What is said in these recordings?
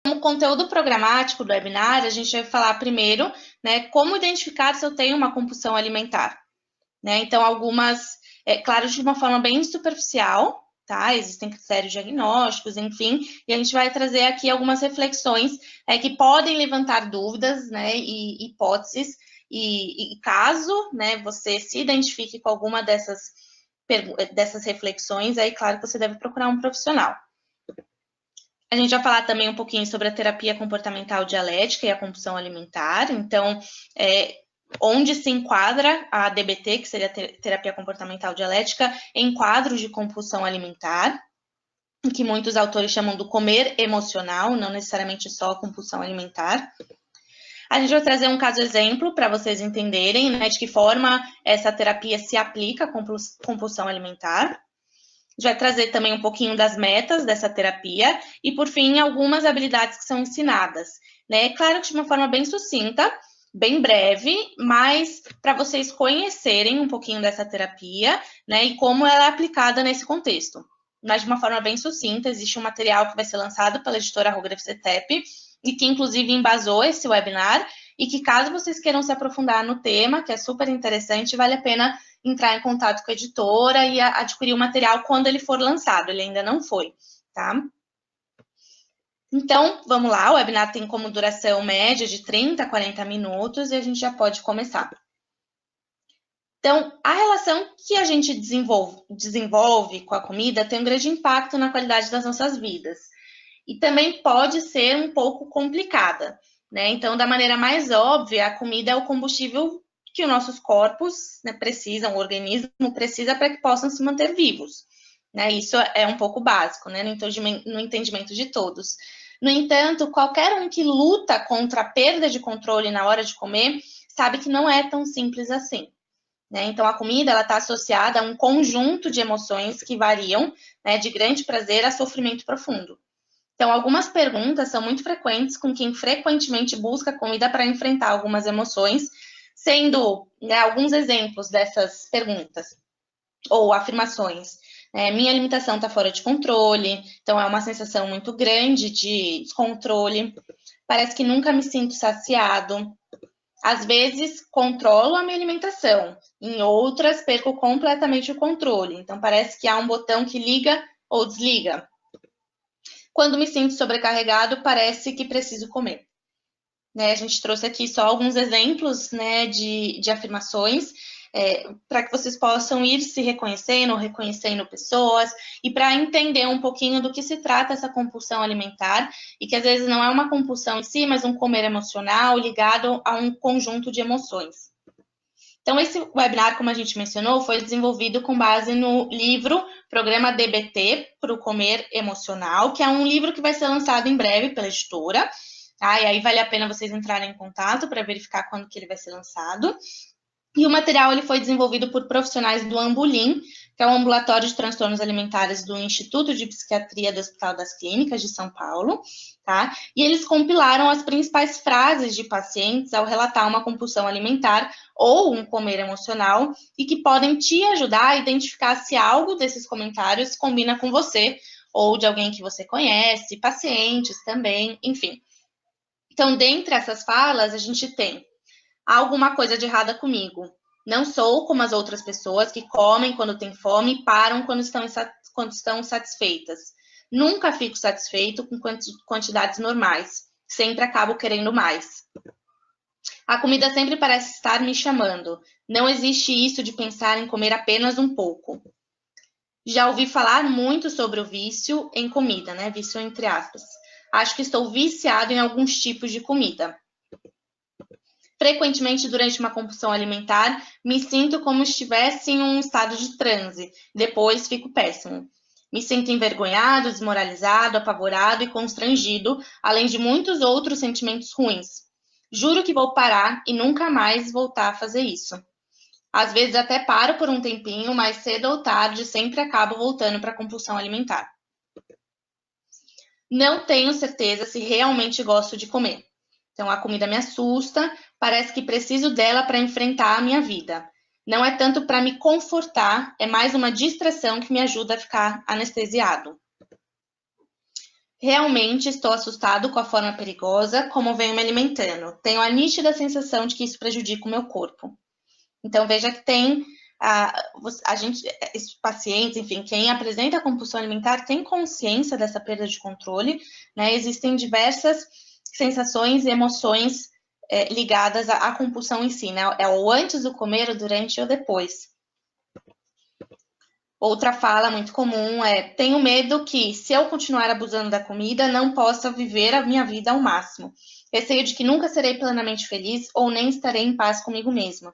como conteúdo programático do webinar, a gente vai falar primeiro, né, como identificar se eu tenho uma compulsão alimentar. Né? Então, algumas, claro, de uma forma bem superficial, tá? Existem critérios diagnósticos, enfim, e a gente vai trazer aqui algumas reflexões que podem levantar dúvidas, né, e hipóteses, e caso, né, você se identifique com alguma dessas reflexões, aí, claro que você deve procurar um profissional. A gente vai falar também um pouquinho sobre a terapia comportamental dialética e a compulsão alimentar. Então, onde se enquadra a DBT, que seria a terapia comportamental dialética, em quadros de compulsão alimentar, que muitos autores chamam do comer emocional, não necessariamente só a compulsão alimentar. A gente vai trazer um caso exemplo para vocês entenderem, né, de que forma essa terapia se aplica à compulsão alimentar. A gente vai trazer também um pouquinho das metas dessa terapia e, por fim, algumas habilidades que são ensinadas. Né? Claro que de uma forma bem sucinta, bem breve, mas para vocês conhecerem um pouquinho dessa terapia, né, e como ela é aplicada nesse contexto. Mas de uma forma bem sucinta, existe um material que vai ser lançado pela editora Rogref CETEP e que, inclusive, embasou esse webinar e que, caso vocês queiram se aprofundar no tema, que é super interessante, vale a pena entrar em contato com a editora e adquirir o material quando ele for lançado. Ele ainda não foi, tá? Então, vamos lá. O webinar tem como duração média de 30 a 40 minutos e a gente já pode começar. Então, a relação que a gente desenvolve com a comida tem um grande impacto na qualidade das nossas vidas. E também pode ser um pouco complicada, né? Então, da maneira mais óbvia, a comida é o combustível que os nossos corpos, né, precisam, o organismo precisa para que possam se manter vivos. Né? Isso é um pouco básico, né? No entendimento de todos. No entanto, qualquer um que luta contra a perda de controle na hora de comer sabe que não é tão simples assim. Né? Então, a comida está associada a um conjunto de emoções que variam, né, de grande prazer a sofrimento profundo. Então, algumas perguntas são muito frequentes com quem frequentemente busca comida para enfrentar algumas emoções, sendo, né, alguns exemplos dessas perguntas ou afirmações. Minha alimentação está fora de controle, então é uma sensação muito grande de descontrole. Parece que nunca me sinto saciado. Às vezes, controlo a minha alimentação, em outras, perco completamente o controle. Então, parece que há um botão que liga ou desliga. Quando me sinto sobrecarregado, parece que preciso comer. Né, a gente trouxe aqui só alguns exemplos, né, de afirmações, para que vocês possam ir se reconhecendo pessoas, e para entender um pouquinho do que se trata essa compulsão alimentar, e que às vezes não é uma compulsão em si, mas um comer emocional ligado a um conjunto de emoções. Então, esse webinar, como a gente mencionou, foi desenvolvido com base no livro Programa DBT para o Comer Emocional, que é um livro que vai ser lançado em breve pela editora. Tá? E aí vale a pena vocês entrarem em contato para verificar quando que ele vai ser lançado. E o material ele foi desenvolvido por profissionais do Ambulim, que é o Ambulatório de Transtornos Alimentares do Instituto de Psiquiatria do Hospital das Clínicas de São Paulo, tá? E eles compilaram as principais frases de pacientes ao relatar uma compulsão alimentar ou um comer emocional e que podem te ajudar a identificar se algo desses comentários combina com você ou de alguém que você conhece, pacientes também, enfim. Então, dentre essas falas, a gente tem: há alguma coisa de errada comigo. Não sou como as outras pessoas que comem quando têm fome e param quando estão satisfeitas. Nunca fico satisfeito com quantidades normais. Sempre acabo querendo mais. A comida sempre parece estar me chamando. Não existe isso de pensar em comer apenas um pouco. Já ouvi falar muito sobre o vício em comida, né? Vício entre aspas. Acho que estou viciado em alguns tipos de comida. Frequentemente, durante uma compulsão alimentar, me sinto como se estivesse em um estado de transe. Depois, fico péssimo. Me sinto envergonhado, desmoralizado, apavorado e constrangido, além de muitos outros sentimentos ruins. Juro que vou parar e nunca mais voltar a fazer isso. Às vezes até paro por um tempinho, mas cedo ou tarde sempre acabo voltando para a compulsão alimentar. Não tenho certeza se realmente gosto de comer. Então, a comida me assusta, parece que preciso dela para enfrentar a minha vida. Não é tanto para me confortar, é mais uma distração que me ajuda a ficar anestesiado. Realmente estou assustado com a forma perigosa como venho me alimentando. Tenho a nítida sensação de que isso prejudica o meu corpo. Então, veja que tem a gente, esses pacientes, enfim, quem apresenta a compulsão alimentar tem consciência dessa perda de controle, né? Existem diversas sensações e emoções ligadas à compulsão em si, né? É o antes do comer, o durante e o depois. Outra fala muito comum é: tenho medo que, se eu continuar abusando da comida, não possa viver a minha vida ao máximo. Receio de que nunca serei plenamente feliz ou nem estarei em paz comigo mesma.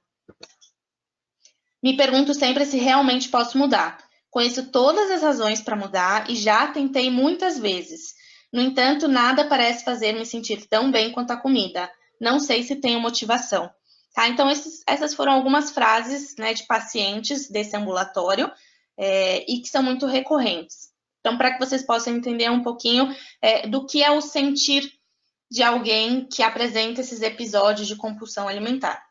Me pergunto sempre se realmente posso mudar. Conheço todas as razões para mudar e já tentei muitas vezes. No entanto, nada parece fazer me sentir tão bem quanto a comida. Não sei se tenho motivação. Tá? Então, essas foram algumas frases, né, de pacientes desse ambulatório e que são muito recorrentes. Então, para que vocês possam entender um pouquinho do que é o sentir de alguém que apresenta esses episódios de compulsão alimentar.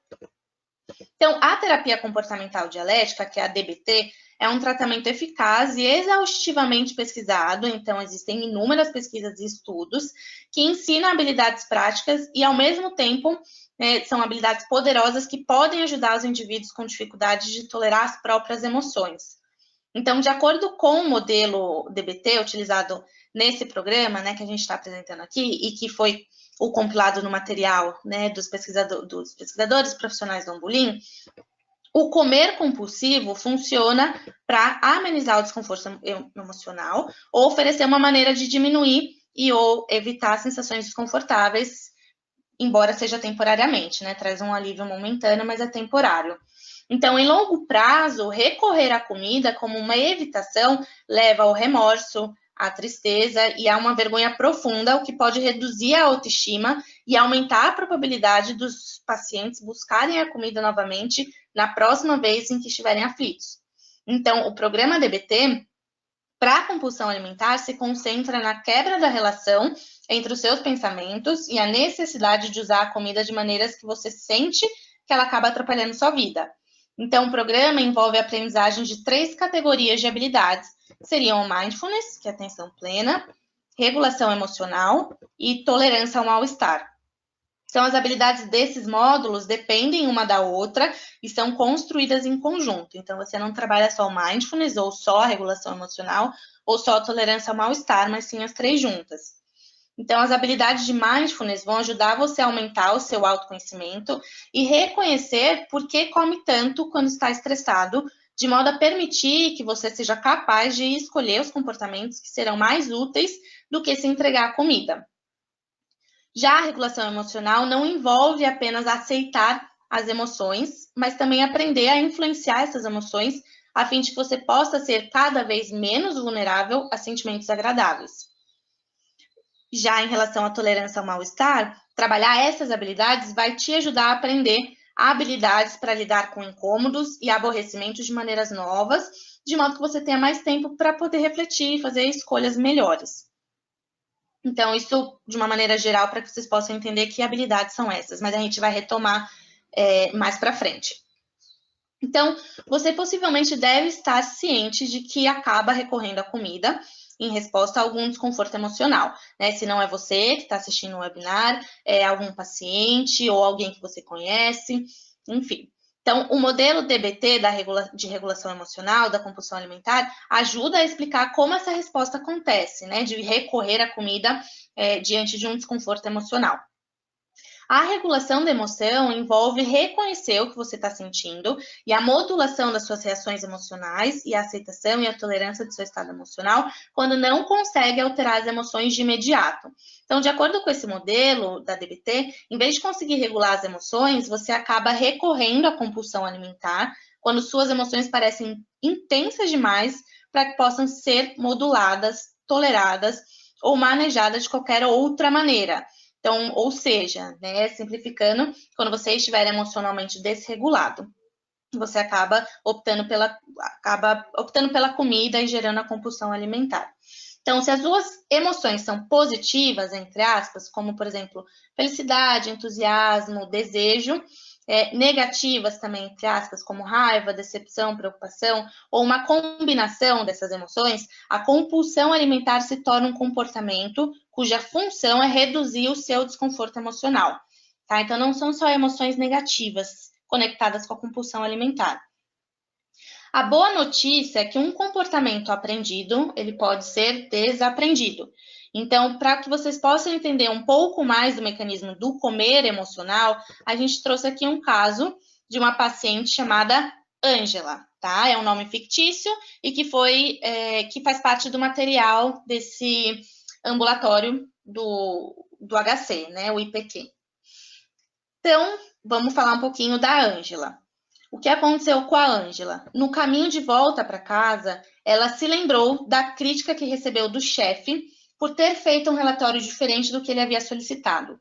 Então, a terapia comportamental dialética, que é a DBT, é um tratamento eficaz e exaustivamente pesquisado. Então, existem inúmeras pesquisas e estudos que ensinam habilidades práticas e, ao mesmo tempo, são habilidades poderosas que podem ajudar os indivíduos com dificuldade de tolerar as próprias emoções. Então, de acordo com o modelo DBT utilizado nesse programa, né, que a gente está apresentando aqui e que foi o compilado no material, né, dos pesquisadores profissionais do Ambulim, o comer compulsivo funciona para amenizar o desconforto emocional ou oferecer uma maneira de diminuir e ou evitar sensações desconfortáveis, embora seja temporariamente, né? Traz um alívio momentâneo, mas é temporário. Então, em longo prazo, recorrer à comida como uma evitação leva ao remorso, à tristeza e a uma vergonha profunda, o que pode reduzir a autoestima e aumentar a probabilidade dos pacientes buscarem a comida novamente na próxima vez em que estiverem aflitos. Então, o programa DBT, para a compulsão alimentar, se concentra na quebra da relação entre os seus pensamentos e a necessidade de usar a comida de maneiras que você sente que ela acaba atrapalhando sua vida. Então, o programa envolve a aprendizagem de 3 categorias de habilidades, que seriam o mindfulness, que é atenção plena, regulação emocional e tolerância ao mal-estar. Então, as habilidades desses módulos dependem uma da outra e são construídas em conjunto. Então, você não trabalha só o mindfulness, ou só a regulação emocional, ou só a tolerância ao mal-estar, mas sim as 3 juntas. Então, as habilidades de mindfulness vão ajudar você a aumentar o seu autoconhecimento e reconhecer por que come tanto quando está estressado, de modo a permitir que você seja capaz de escolher os comportamentos que serão mais úteis do que se entregar à comida. Já a regulação emocional não envolve apenas aceitar as emoções, mas também aprender a influenciar essas emoções, a fim de que você possa ser cada vez menos vulnerável a sentimentos agradáveis. Já em relação à tolerância ao mal-estar, trabalhar essas habilidades vai te ajudar a aprender habilidades para lidar com incômodos e aborrecimentos de maneiras novas, de modo que você tenha mais tempo para poder refletir e fazer escolhas melhores. Então, isso de uma maneira geral, para que vocês possam entender que habilidades são essas, mas a gente vai retomar mais para frente. Então, você possivelmente deve estar ciente de que acaba recorrendo à comida em resposta a algum desconforto emocional, né? Se não é você que está assistindo o webinar, é algum paciente ou alguém que você conhece, enfim. Então, o modelo DBT de regulação emocional, da compulsão alimentar, ajuda a explicar como essa resposta acontece, né? De recorrer à comida diante de um desconforto emocional. A regulação da emoção envolve reconhecer o que você está sentindo e a modulação das suas reações emocionais e a aceitação e a tolerância do seu estado emocional quando não consegue alterar as emoções de imediato. Então, de acordo com esse modelo da DBT, em vez de conseguir regular as emoções, você acaba recorrendo à compulsão alimentar quando suas emoções parecem intensas demais para que possam ser moduladas, toleradas ou manejadas de qualquer outra maneira. Então, ou seja, né, simplificando, quando você estiver emocionalmente desregulado, você acaba optando pela comida e gerando a compulsão alimentar. Então, se as duas emoções são positivas, entre aspas, como, por exemplo, felicidade, entusiasmo, desejo, negativas também, entre aspas, como raiva, decepção, preocupação, ou uma combinação dessas emoções, a compulsão alimentar se torna um comportamento cuja função é reduzir o seu desconforto emocional. Tá? Então, não são só emoções negativas conectadas com a compulsão alimentar. A boa notícia é que um comportamento aprendido, ele pode ser desaprendido. Então, para que vocês possam entender um pouco mais do mecanismo do comer emocional, a gente trouxe aqui um caso de uma paciente chamada Ângela, tá? É um nome fictício e que faz parte do material desse ambulatório do HC, né? O IPQ. Então, vamos falar um pouquinho da Ângela. O que aconteceu com a Ângela? No caminho de volta para casa, ela se lembrou da crítica que recebeu do chefe por ter feito um relatório diferente do que ele havia solicitado.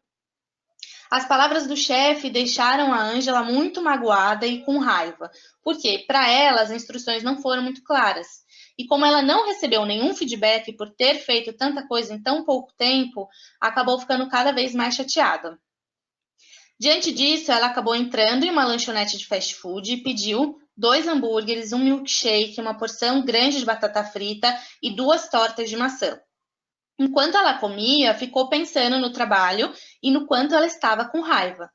As palavras do chefe deixaram a Ângela muito magoada e com raiva, porque para ela as instruções não foram muito claras. E como ela não recebeu nenhum feedback por ter feito tanta coisa em tão pouco tempo, acabou ficando cada vez mais chateada. Diante disso, ela acabou entrando em uma lanchonete de fast food e pediu 2 hambúrgueres, um milkshake, uma porção grande de batata frita e 2 tortas de maçã. Enquanto ela comia, ficou pensando no trabalho e no quanto ela estava com raiva.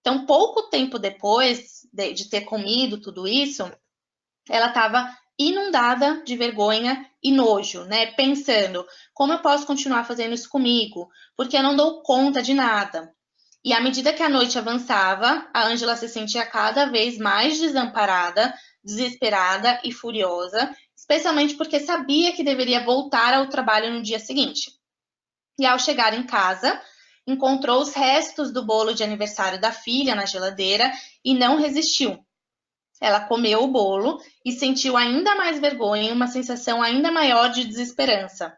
Então, pouco tempo depois de ter comido tudo isso, ela estava inundada de vergonha e nojo, né? Pensando, como eu posso continuar fazendo isso comigo? Porque eu não dou conta de nada. E à medida que a noite avançava, a Ângela se sentia cada vez mais desamparada, desesperada e furiosa, especialmente porque sabia que deveria voltar ao trabalho no dia seguinte. E ao chegar em casa, encontrou os restos do bolo de aniversário da filha na geladeira e não resistiu. Ela comeu o bolo e sentiu ainda mais vergonha e uma sensação ainda maior de desesperança.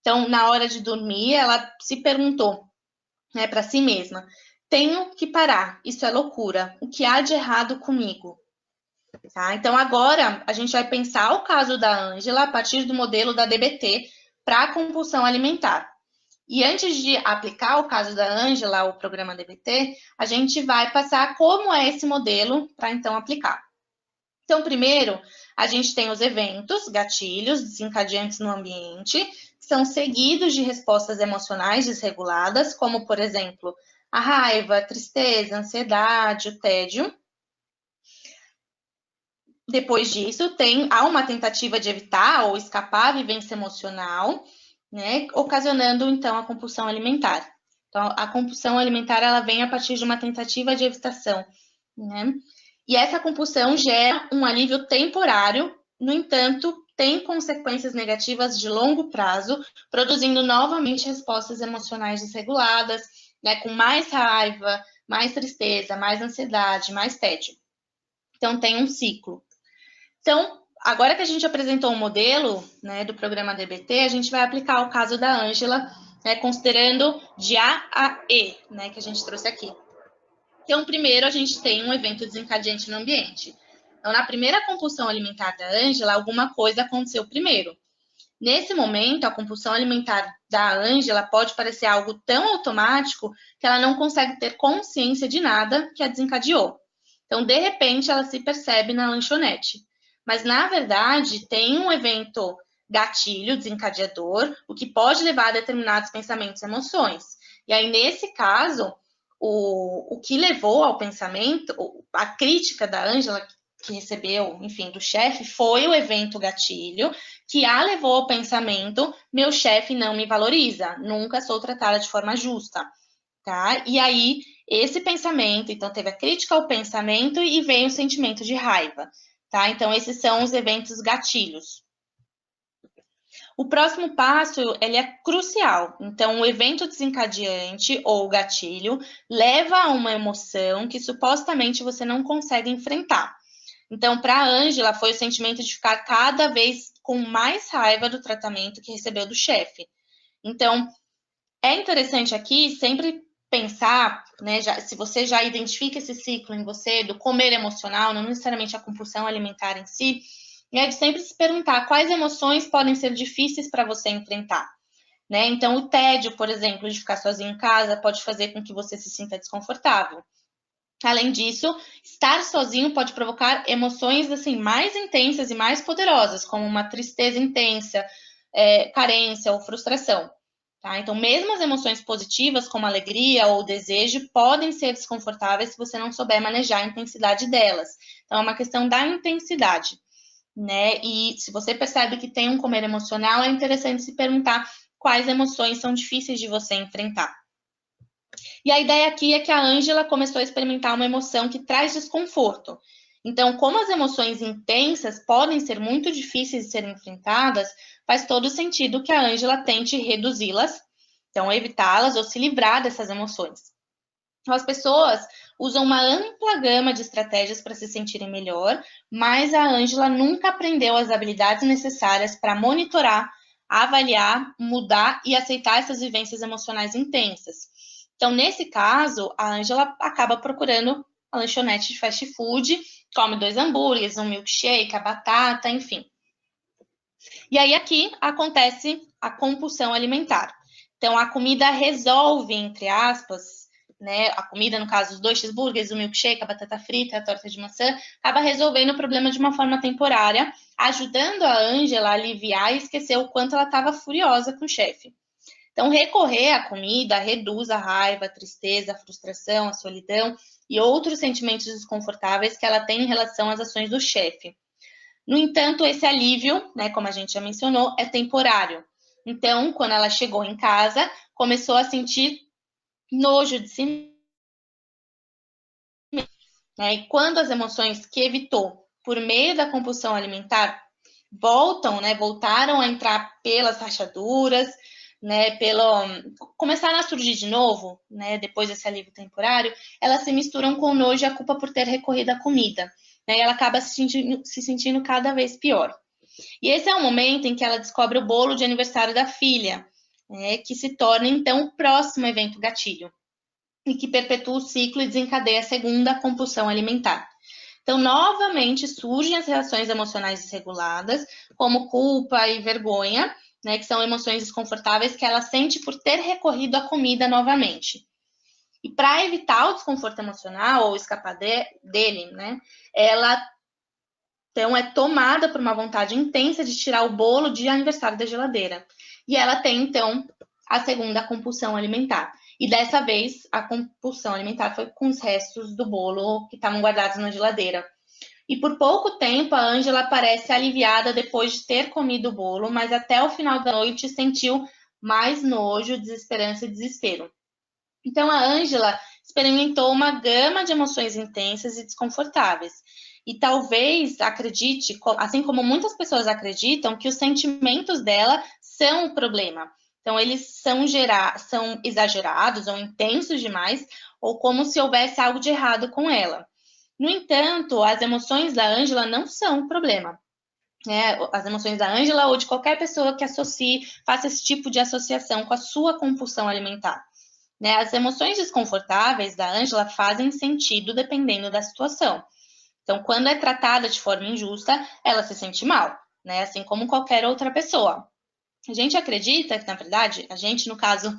Então, na hora de dormir, ela se perguntou, né, para si mesma: tenho que parar, isso é loucura, o que há de errado comigo? Tá? Então, agora a gente vai pensar o caso da Ângela a partir do modelo da DBT para a compulsão alimentar. E antes de aplicar o caso da Ângela, o programa DBT, a gente vai passar como é esse modelo para então aplicar. Então, primeiro, a gente tem os eventos, gatilhos, desencadeantes no ambiente, que são seguidos de respostas emocionais desreguladas, como, por exemplo, a raiva, a tristeza, a ansiedade, o tédio. Depois disso, há uma tentativa de evitar ou escapar a vivência emocional, né, ocasionando, então, a compulsão alimentar. Então, a compulsão alimentar, ela vem a partir de uma tentativa de evitação, né? E essa compulsão gera um alívio temporário, no entanto, tem consequências negativas de longo prazo, produzindo novamente respostas emocionais desreguladas, né, com mais raiva, mais tristeza, mais ansiedade, mais tédio. Então, tem um ciclo. Então, agora que a gente apresentou o modelo, né, do programa DBT, a gente vai aplicar o caso da Ângela, né, considerando de A a E, né, que a gente trouxe aqui. Então, primeiro, a gente tem um evento desencadeante no ambiente. Então, na primeira compulsão alimentar da Ângela, alguma coisa aconteceu primeiro. Nesse momento, a compulsão alimentar da Ângela pode parecer algo tão automático que ela não consegue ter consciência de nada que a desencadeou. Então, de repente, ela se percebe na lanchonete. Mas, na verdade, tem um evento gatilho, desencadeador, o que pode levar a determinados pensamentos e emoções. E aí, nesse caso, o que levou ao pensamento, a crítica da Ângela, que recebeu, enfim, do chefe, foi o evento gatilho, que a levou ao pensamento: meu chefe não me valoriza, nunca sou tratada de forma justa, tá? E aí, esse pensamento, então, teve a crítica ao pensamento e veio o sentimento de raiva, tá? Então, esses são os eventos gatilhos. O próximo passo, ele é crucial. Então, o evento desencadeante ou gatilho leva a uma emoção que supostamente você não consegue enfrentar. Então, para a Ângela, foi o sentimento de ficar cada vez com mais raiva do tratamento que recebeu do chefe. Então, é interessante aqui sempre pensar, né, se você já identifica esse ciclo em você do comer emocional, não necessariamente a compulsão alimentar em si, é de sempre se perguntar quais emoções podem ser difíceis para você enfrentar, né? Então, o tédio, por exemplo, de ficar sozinho em casa, pode fazer com que você se sinta desconfortável. Além disso, estar sozinho pode provocar emoções assim mais intensas e mais poderosas, como uma tristeza intensa, carência ou frustração. Tá? Então, mesmo as emoções positivas, como alegria ou desejo, podem ser desconfortáveis se você não souber manejar a intensidade delas. Então, é uma questão da intensidade, né? E se você percebe que tem um comer emocional, é interessante se perguntar quais emoções são difíceis de você enfrentar. E a ideia aqui é que a Ângela começou a experimentar uma emoção que traz desconforto. Então, como as emoções intensas podem ser muito difíceis de serem enfrentadas, faz todo sentido que a Ângela tente reduzi-las, então evitá-las ou se livrar dessas emoções. As pessoas usam uma ampla gama de estratégias para se sentirem melhor, mas a Ângela nunca aprendeu as habilidades necessárias para monitorar, avaliar, mudar e aceitar essas vivências emocionais intensas. Então, nesse caso, a Ângela acaba procurando a lanchonete de fast food, come 2 hambúrgueres, um milkshake, a batata, enfim. E aí aqui acontece a compulsão alimentar. Então, a comida resolve, entre aspas, né? A comida, no caso, os 2 cheeseburgers, o milkshake, a batata frita, a torta de maçã, acaba resolvendo o problema de uma forma temporária, ajudando a Ângela a aliviar e esquecer o quanto ela estava furiosa com o chefe. Então, recorrer à comida reduz a raiva, a tristeza, a frustração, a solidão e outros sentimentos desconfortáveis que ela tem em relação às ações do chefe. No entanto, esse alívio, né, como a gente já mencionou, é temporário. Então, quando ela chegou em casa, começou a sentir nojo de si, né? E quando as emoções que evitou por meio da compulsão alimentar voltaram a entrar pelas rachaduras, né, começaram a surgir de novo, né, depois desse alívio temporário, elas se misturam com o nojo e a culpa por ter recorrido à comida, né, e ela acaba se sentindo cada vez pior. E esse é o momento em que ela descobre o bolo de aniversário da filha, né, que se torna então o próximo evento gatilho e que perpetua o ciclo e desencadeia a segunda compulsão alimentar. Então, novamente surgem as reações emocionais desreguladas, como culpa e vergonha, né, que são emoções desconfortáveis que ela sente por ter recorrido à comida novamente. E para evitar o desconforto emocional ou escapar dele, né, ela então é tomada por uma vontade intensa de tirar o bolo de aniversário da geladeira. E ela tem então a segunda compulsão alimentar. E dessa vez a compulsão alimentar foi com os restos do bolo que estavam guardados na geladeira. E por pouco tempo a Ângela parece aliviada depois de ter comido o bolo, mas até o final da noite sentiu mais nojo, desesperança e desespero. Então a Ângela experimentou uma gama de emoções intensas e desconfortáveis. E talvez acredite, assim como muitas pessoas acreditam, que os sentimentos dela são o problema. Então, eles são exagerados ou intensos demais, ou como se houvesse algo de errado com ela. No entanto, as emoções da Ângela não são o problema. Né? As emoções da Ângela ou de qualquer pessoa que faça esse tipo de associação com a sua compulsão alimentar. Né? As emoções desconfortáveis da Ângela fazem sentido dependendo da situação. Então, quando é tratada de forma injusta, ela se sente mal, né? Assim como qualquer outra pessoa. A gente acredita que, na verdade, a gente, no caso,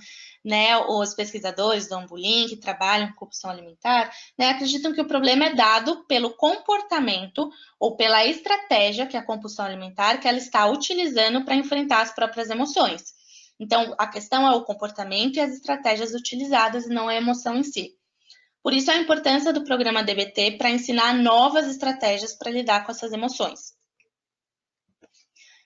né, os pesquisadores do Ambulim, que trabalham com compulsão alimentar, né, acreditam que o problema é dado pelo comportamento ou pela estratégia que a compulsão alimentar que ela está utilizando para enfrentar as próprias emoções. Então, a questão é o comportamento e as estratégias utilizadas, e não a emoção em si. Por isso, a importância do programa DBT para ensinar novas estratégias para lidar com essas emoções.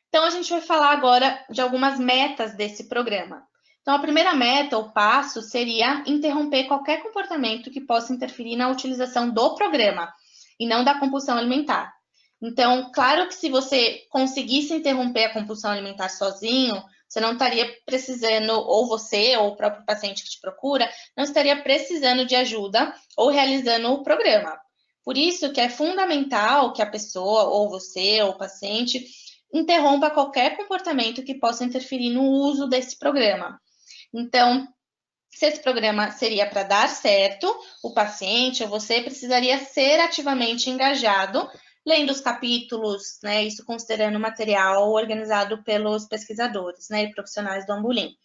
Então, a gente vai falar agora de algumas metas desse programa. Então, a primeira meta ou passo seria interromper qualquer comportamento que possa interferir na utilização do programa e não da compulsão alimentar. Então, claro que se você conseguisse interromper a compulsão alimentar sozinho, você não estaria precisando, ou você, ou o próprio paciente que te procura, não estaria precisando de ajuda ou realizando o programa. Por isso que é fundamental que a pessoa, ou você, ou o paciente, interrompa qualquer comportamento que possa interferir no uso desse programa. Então, se esse programa seria para dar certo, o paciente ou você precisaria ser ativamente engajado, lendo os capítulos, né, isso considerando o material organizado pelos pesquisadores, né, e profissionais do Ambulim.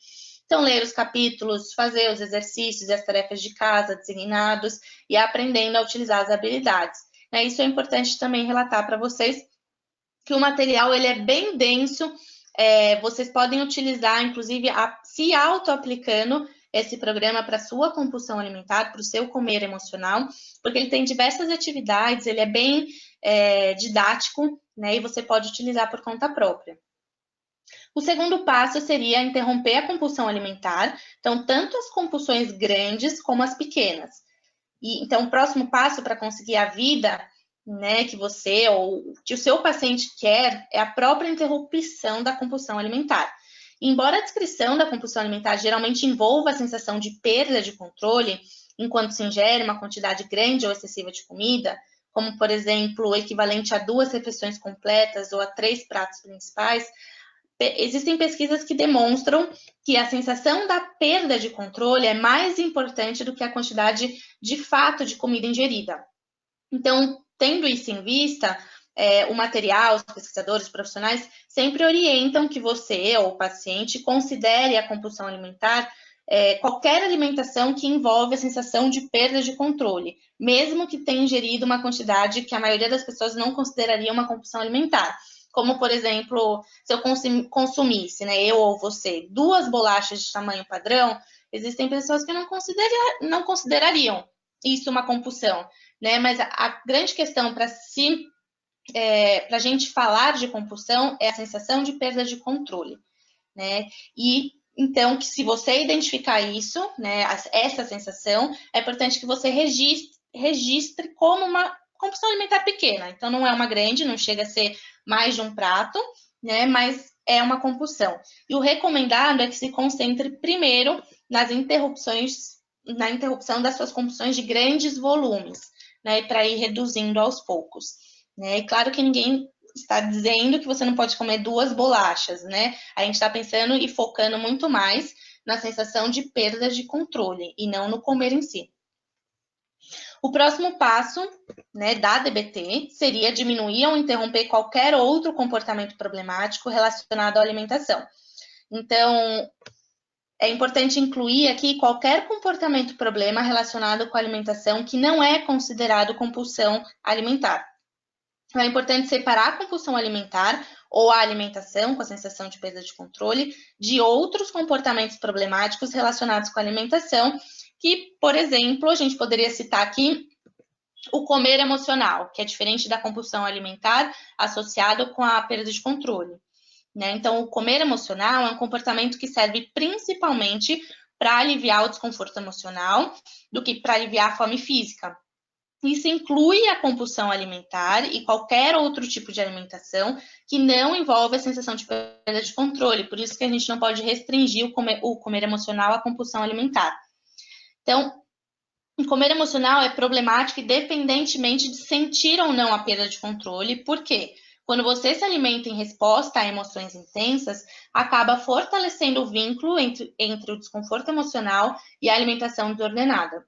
Então, ler os capítulos, fazer os exercícios e as tarefas de casa designados e aprendendo a utilizar as habilidades. Isso é importante também relatar para vocês que o material ele é bem denso, vocês podem utilizar, inclusive, se auto-aplicando esse programa para a sua compulsão alimentar, para o seu comer emocional, porque ele tem diversas atividades, ele é bem didático, né, e você pode utilizar por conta própria. O segundo passo seria interromper a compulsão alimentar, então, tanto as compulsões grandes como as pequenas. Então, o próximo passo para conseguir a vida, né, que você ou que o seu paciente quer é a própria interrupção da compulsão alimentar. Embora a descrição da compulsão alimentar geralmente envolva a sensação de perda de controle enquanto se ingere uma quantidade grande ou excessiva de comida, como, por exemplo, o equivalente a 2 refeições completas ou a 3 pratos principais, existem pesquisas que demonstram que a sensação da perda de controle é mais importante do que a quantidade de fato de comida ingerida. Então, tendo isso em vista, o material, os pesquisadores, os profissionais sempre orientam que você ou o paciente considere a compulsão alimentar qualquer alimentação que envolve a sensação de perda de controle, mesmo que tenha ingerido uma quantidade que a maioria das pessoas não consideraria uma compulsão alimentar. Como, por exemplo, se eu consumisse, né, eu ou você, 2 bolachas de tamanho padrão, existem pessoas que não considerariam isso uma compulsão, né? Mas a grande questão para a gente falar de compulsão é a sensação de perda de controle, né? E então, que se você identificar isso, né, essa sensação, é importante que você registre como uma compulsão alimentar pequena. Então, não é uma grande, não chega a ser mais de um prato, né, mas é uma compulsão. E o recomendado é que se concentre primeiro na interrupção das suas compulsões de grandes volumes, né, para ir reduzindo aos poucos. Né? E claro que ninguém está dizendo que você não pode comer 2 bolachas, né? A gente está pensando e focando muito mais na sensação de perda de controle e não no comer em si. O próximo passo, né, da DBT seria diminuir ou interromper qualquer outro comportamento problemático relacionado à alimentação. Então, é importante incluir aqui qualquer comportamento problema relacionado com a alimentação que não é considerado compulsão alimentar. Então, é importante separar a compulsão alimentar ou a alimentação com a sensação de perda de controle de outros comportamentos problemáticos relacionados com a alimentação, que, por exemplo, a gente poderia citar aqui o comer emocional, que é diferente da compulsão alimentar associado com a perda de controle. Né? Então, o comer emocional é um comportamento que serve principalmente para aliviar o desconforto emocional do que para aliviar a fome física. Isso inclui a compulsão alimentar e qualquer outro tipo de alimentação que não envolve a sensação de perda de controle. Por isso que a gente não pode restringir o comer emocional à compulsão alimentar. Então, o comer emocional é problemático independentemente de sentir ou não a perda de controle. Por quê? Quando você se alimenta em resposta a emoções intensas, acaba fortalecendo o vínculo entre o desconforto emocional e a alimentação desordenada.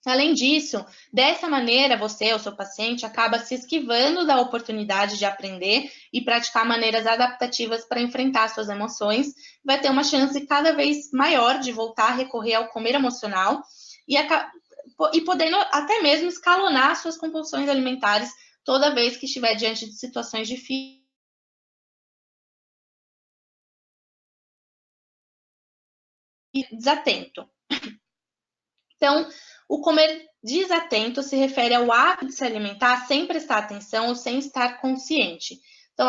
Além disso, dessa maneira, você ou seu paciente acaba se esquivando da oportunidade de aprender e praticar maneiras adaptativas para enfrentar suas emoções, vai ter uma chance cada vez maior de voltar a recorrer ao comer emocional e podendo até mesmo escalonar suas compulsões alimentares toda vez que estiver diante de situações difíceis. E desatento. Então, o comer desatento se refere ao hábito de se alimentar sem prestar atenção ou sem estar consciente. Então,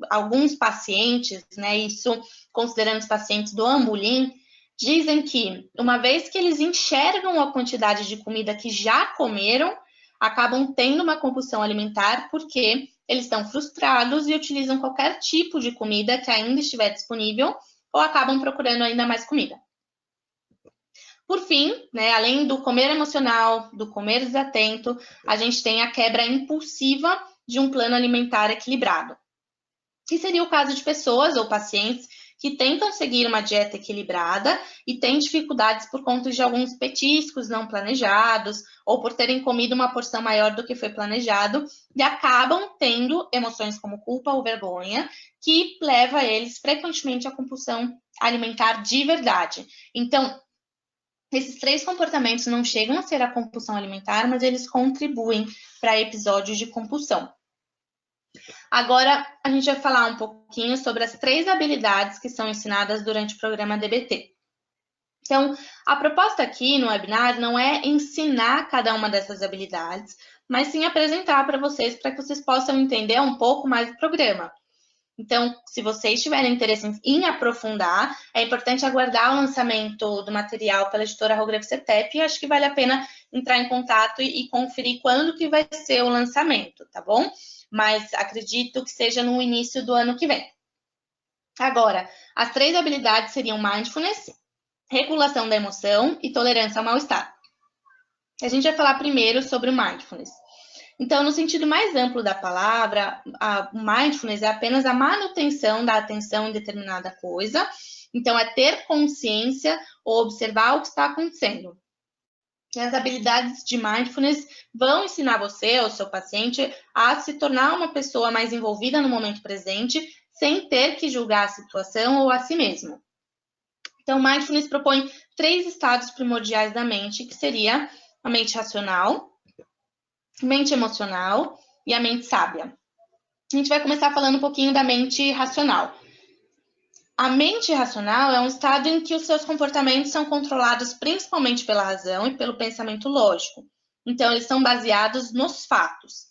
alguns pacientes, né, isso considerando os pacientes do Ambulim, dizem que, uma vez que eles enxergam a quantidade de comida que já comeram, acabam tendo uma compulsão alimentar porque eles estão frustrados e utilizam qualquer tipo de comida que ainda estiver disponível ou acabam procurando ainda mais comida. Por fim, né, além do comer emocional, do comer desatento, a gente tem a quebra impulsiva de um plano alimentar equilibrado. Que seria o caso de pessoas ou pacientes que tentam seguir uma dieta equilibrada e têm dificuldades por conta de alguns petiscos não planejados ou por terem comido uma porção maior do que foi planejado e acabam tendo emoções como culpa ou vergonha, que leva eles frequentemente à compulsão alimentar de verdade. Então, esses 3 comportamentos não chegam a ser a compulsão alimentar, mas eles contribuem para episódios de compulsão. Agora, a gente vai falar um pouquinho sobre as 3 habilidades que são ensinadas durante o programa DBT. Então, a proposta aqui no webinar não é ensinar cada uma dessas habilidades, mas sim apresentar para vocês, para que vocês possam entender um pouco mais do programa. Então, se vocês tiverem interesse em aprofundar, é importante aguardar o lançamento do material pela editora Rograve Cetep, e acho que vale a pena entrar em contato e conferir quando que vai ser o lançamento, tá bom? Mas acredito que seja no início do ano que vem. Agora, as 3 habilidades seriam Mindfulness, regulação da emoção e tolerância ao mal-estar. A gente vai falar primeiro sobre o Mindfulness. Então, no sentido mais amplo da palavra, o mindfulness é apenas a manutenção da atenção em determinada coisa. Então, é ter consciência ou observar o que está acontecendo. E as habilidades de mindfulness vão ensinar você ou seu paciente a se tornar uma pessoa mais envolvida no momento presente, sem ter que julgar a situação ou a si mesmo. Então, mindfulness propõe 3 estados primordiais da mente, que seria a mente racional, mente emocional e a mente sábia. A gente vai começar falando um pouquinho da mente racional. A mente racional é um estado em que os seus comportamentos são controlados principalmente pela razão e pelo pensamento lógico. Então, eles são baseados nos fatos.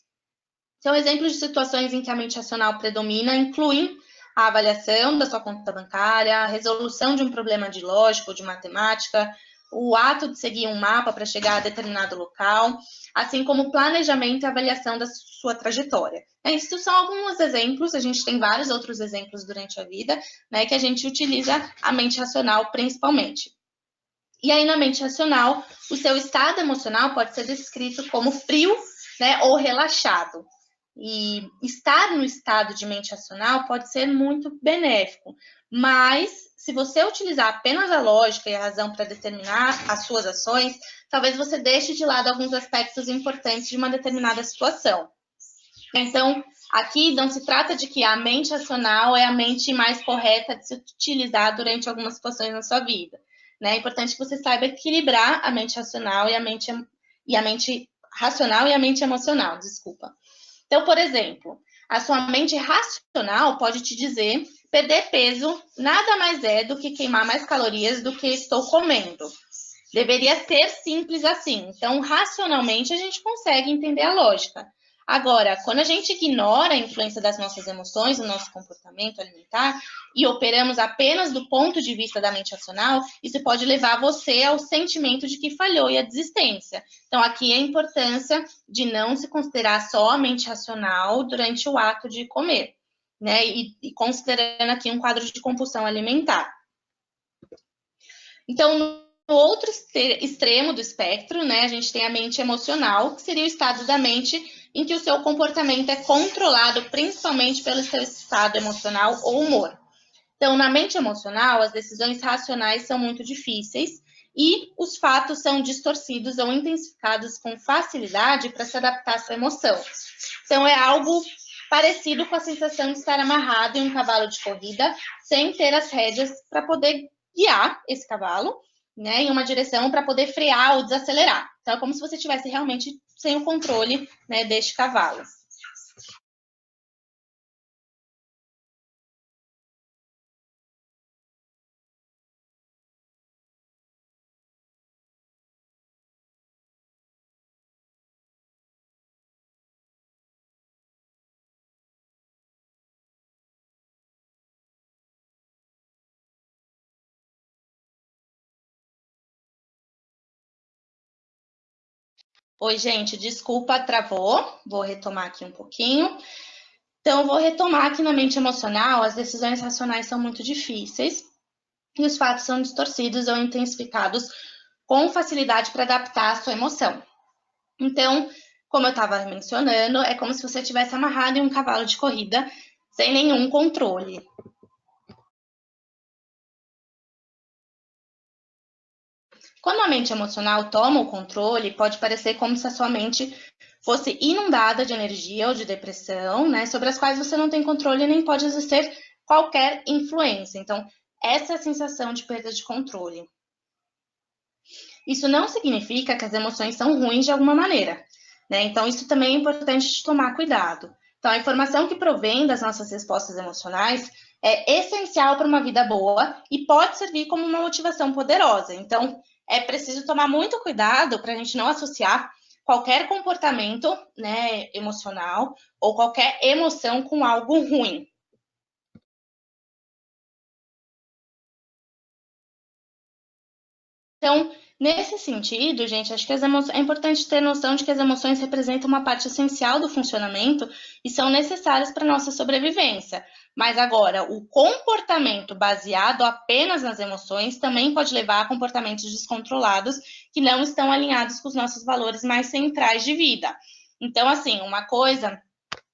Então, exemplos de situações em que a mente racional predomina incluem a avaliação da sua conta bancária, a resolução de um problema de lógica ou de matemática, o ato de seguir um mapa para chegar a determinado local, assim como o planejamento e avaliação da sua trajetória. Isso são alguns exemplos, a gente tem vários outros exemplos durante a vida, né, que a gente utiliza a mente racional principalmente. E aí, na mente racional, o seu estado emocional pode ser descrito como frio, né, ou relaxado. E estar no estado de mente racional pode ser muito benéfico, mas se você utilizar apenas a lógica e a razão para determinar as suas ações, talvez você deixe de lado alguns aspectos importantes de uma determinada situação. Então, aqui não se trata de que a mente racional é a mente mais correta de se utilizar durante algumas situações na sua vida, né? É importante que você saiba equilibrar a mente racional e a mente racional e a mente emocional, desculpa. Então, por exemplo, a sua mente racional pode te dizer: perder peso nada mais é do que queimar mais calorias do que estou comendo. Deveria ser simples assim. Então, racionalmente, a gente consegue entender a lógica. Agora, quando a gente ignora a influência das nossas emoções no nosso comportamento alimentar e operamos apenas do ponto de vista da mente racional, isso pode levar você ao sentimento de que falhou e à desistência. Então, aqui a importância de não se considerar só a mente racional durante o ato de comer, né? E considerando aqui um quadro de compulsão alimentar. Então, no outro extremo do espectro, né, a gente tem a mente emocional, que seria o estado da mente em que o seu comportamento é controlado principalmente pelo seu estado emocional ou humor. Então, na mente emocional, as decisões racionais são muito difíceis e os fatos são distorcidos ou intensificados com facilidade para se adaptar à sua emoção. Então, é algo parecido com a sensação de estar amarrado em um cavalo de corrida, sem ter as rédeas para poder guiar esse cavalo, né, em uma direção para poder frear ou desacelerar. Então, é como se você estivesse realmente sem o controle, né, deste cavalo. Oi, gente, desculpa, travou. Vou retomar aqui um pouquinho. Então, vou retomar que na mente emocional, as decisões racionais são muito difíceis e os fatos são distorcidos ou intensificados com facilidade para adaptar a sua emoção. Então, como eu estava mencionando, é como se você estivesse amarrado em um cavalo de corrida sem nenhum controle. Quando a mente emocional toma o controle, pode parecer como se a sua mente fosse inundada de energia ou de depressão, né, sobre as quais você não tem controle e nem pode exercer qualquer influência. Então, essa é a sensação de perda de controle. Isso não significa que as emoções são ruins de alguma maneira, né? Então, isso também é importante de tomar cuidado. Então, a informação que provém das nossas respostas emocionais é essencial para uma vida boa e pode servir como uma motivação poderosa. Então, é preciso tomar muito cuidado para a gente não associar qualquer comportamento, né, emocional ou qualquer emoção com algo ruim. Então, nesse sentido, gente, acho que é importante ter noção de que as emoções representam uma parte essencial do funcionamento e são necessárias para a nossa sobrevivência. Mas agora, o comportamento baseado apenas nas emoções também pode levar a comportamentos descontrolados que não estão alinhados com os nossos valores mais centrais de vida. Então, assim, uma coisa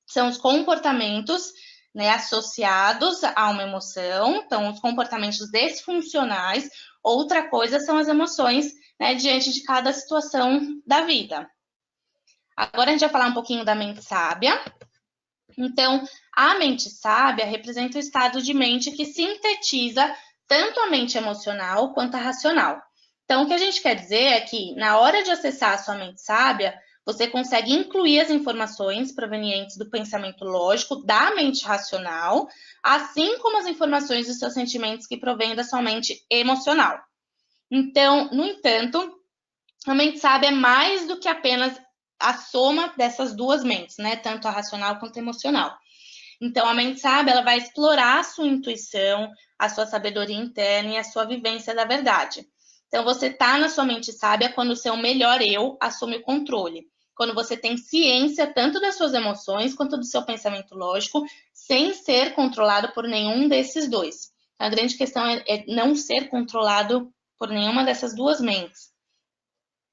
são os comportamentos, né, associados a uma emoção, então os comportamentos disfuncionais. Outra coisa são as emoções, né, diante de cada situação da vida. Agora a gente vai falar um pouquinho da mente sábia. Então, a mente sábia representa o estado de mente que sintetiza tanto a mente emocional quanto a racional. Então, o que a gente quer dizer é que, na hora de acessar a sua mente sábia, você consegue incluir as informações provenientes do pensamento lógico da mente racional, assim como as informações dos seus sentimentos que provêm da sua mente emocional. Então, no entanto, a mente sábia é mais do que apenas a soma dessas duas mentes, né? Tanto a racional quanto a emocional. Então, a mente sábia, ela vai explorar a sua intuição, a sua sabedoria interna e a sua vivência da verdade. Então, você está na sua mente sábia quando o seu melhor eu assume o controle. Quando você tem ciência tanto das suas emoções quanto do seu pensamento lógico, sem ser controlado por nenhum desses dois. A grande questão é não ser controlado por nenhuma dessas duas mentes.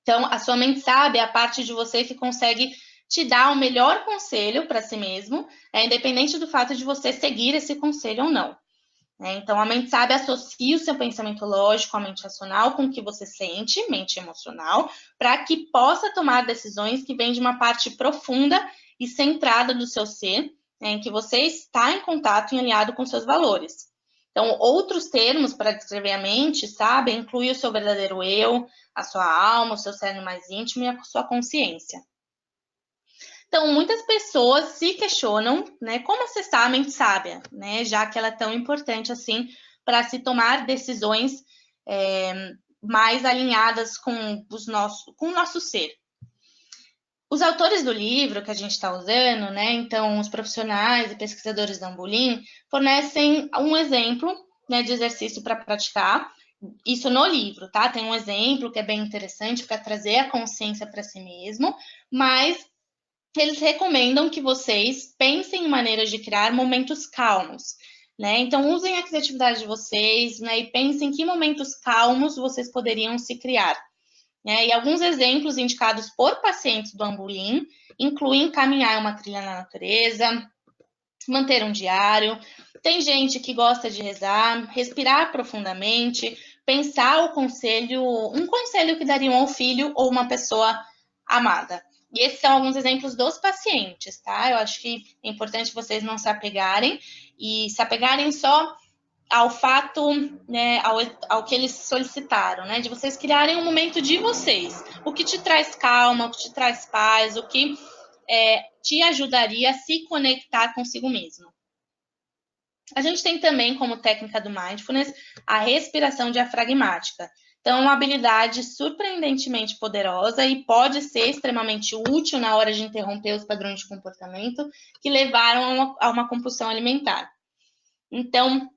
Então, a sua mente sábia é a parte de você que consegue te dar o melhor conselho para si mesmo, independente do fato de você seguir esse conselho ou não. Então, a mente sábia associa o seu pensamento lógico à mente racional com o que você sente, mente emocional, para que possa tomar decisões que vêm de uma parte profunda e centrada do seu ser, em que você está em contato e alinhado com seus valores. Então, outros termos para descrever a mente, sabe, inclui o seu verdadeiro eu, a sua alma, o seu cérebro mais íntimo e a sua consciência. Então, muitas pessoas se questionam, né, como acessar a mente sábia, né, já que ela é tão importante assim para se tomar decisões mais alinhadas com o nosso ser. Os autores do livro que a gente está usando, né, então os profissionais e pesquisadores da Ambolim, fornecem um exemplo, né, de exercício para praticar, isso no livro, tá? Tem um exemplo que é bem interessante para trazer a consciência para si mesmo, mas eles recomendam que vocês pensem em maneiras de criar momentos calmos, né? Então, usem a criatividade de vocês, né? E pensem em que momentos calmos vocês poderiam se criar. E alguns exemplos indicados por pacientes do Ambolim incluem caminhar em uma trilha na natureza, manter um diário. Tem gente que gosta de rezar, respirar profundamente, pensar um conselho que dariam ao filho ou uma pessoa amada. E esses são alguns exemplos dos pacientes, tá? Eu acho que é importante vocês não se apegarem e se apegarem só ao fato, né, ao que eles solicitaram, né? De vocês criarem um momento de vocês. O que te traz calma, o que te traz paz, o que te ajudaria a se conectar consigo mesmo. A gente tem também como técnica do Mindfulness a respiração diafragmática. Então, é uma habilidade surpreendentemente poderosa e pode ser extremamente útil na hora de interromper os padrões de comportamento que levaram a uma compulsão alimentar. Então,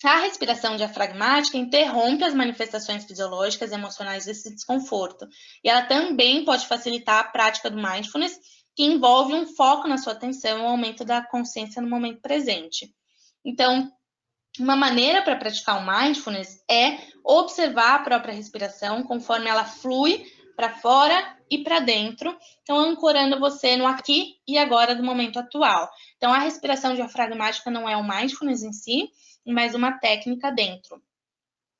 a respiração diafragmática interrompe as manifestações fisiológicas e emocionais desse desconforto. E ela também pode facilitar a prática do Mindfulness, que envolve um foco na sua atenção e um aumento da consciência no momento presente. Então, uma maneira para praticar o Mindfulness é observar a própria respiração conforme ela flui para fora e para dentro, então ancorando você no aqui e agora do momento atual. Então, a respiração diafragmática não é o Mindfulness em si, mas uma técnica dentro.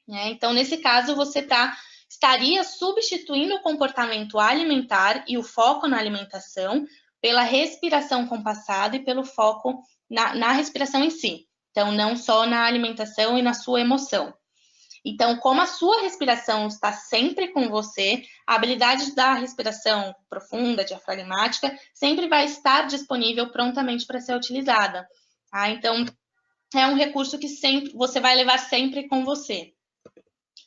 Então, nesse caso, você está estaria substituindo o comportamento alimentar e o foco na alimentação pela respiração compassada e pelo foco na respiração em si. Então, não só na alimentação e na sua emoção. Então, como a sua respiração está sempre com você, a habilidade da respiração profunda, diafragmática, sempre vai estar disponível prontamente para ser utilizada. Tá? Então, é um recurso que sempre você vai levar sempre com você.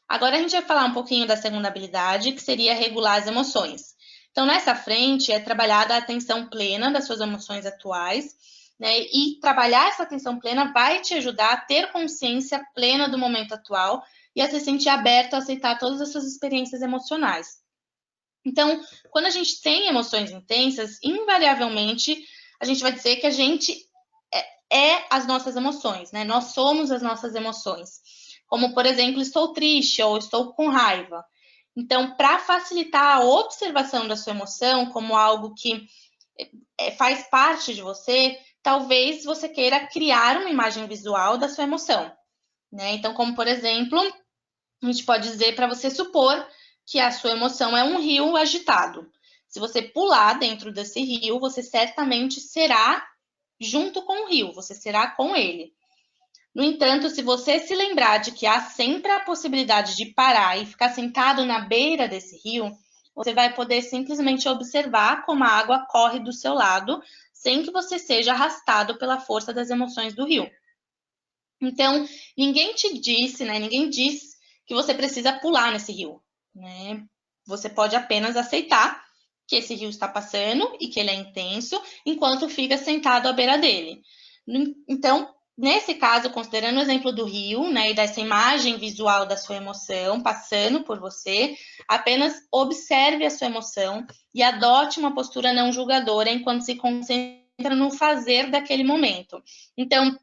Agora a gente vai falar um pouquinho da segunda habilidade, que seria regular as emoções. Então, nessa frente é trabalhada a atenção plena das suas emoções atuais, né? E trabalhar essa atenção plena vai te ajudar a ter consciência plena do momento atual e a se sentir aberto a aceitar todas as suas experiências emocionais. Então, quando a gente tem emoções intensas, invariavelmente a gente vai dizer que a gente é as nossas emoções, né? Nós somos as nossas emoções. Como, por exemplo, estou triste ou estou com raiva. Então, para facilitar a observação da sua emoção como algo que faz parte de você, talvez você queira criar uma imagem visual da sua emoção, né? Então, como, por exemplo, a gente pode dizer para você supor que a sua emoção é um rio agitado. Se você pular dentro desse rio, você certamente será junto com o rio, você será com ele. No entanto, se você se lembrar de que há sempre a possibilidade de parar e ficar sentado na beira desse rio, você vai poder simplesmente observar como a água corre do seu lado, sem que você seja arrastado pela força das emoções do rio. Então, ninguém te disse, né? Ninguém diz que você precisa pular nesse rio, né? Você pode apenas aceitar que esse rio está passando e que ele é intenso, enquanto fica sentado à beira dele. Então, nesse caso, considerando o exemplo do rio, né, e dessa imagem visual da sua emoção passando por você, apenas observe a sua emoção e adote uma postura não julgadora enquanto se concentra no fazer daquele momento. Então,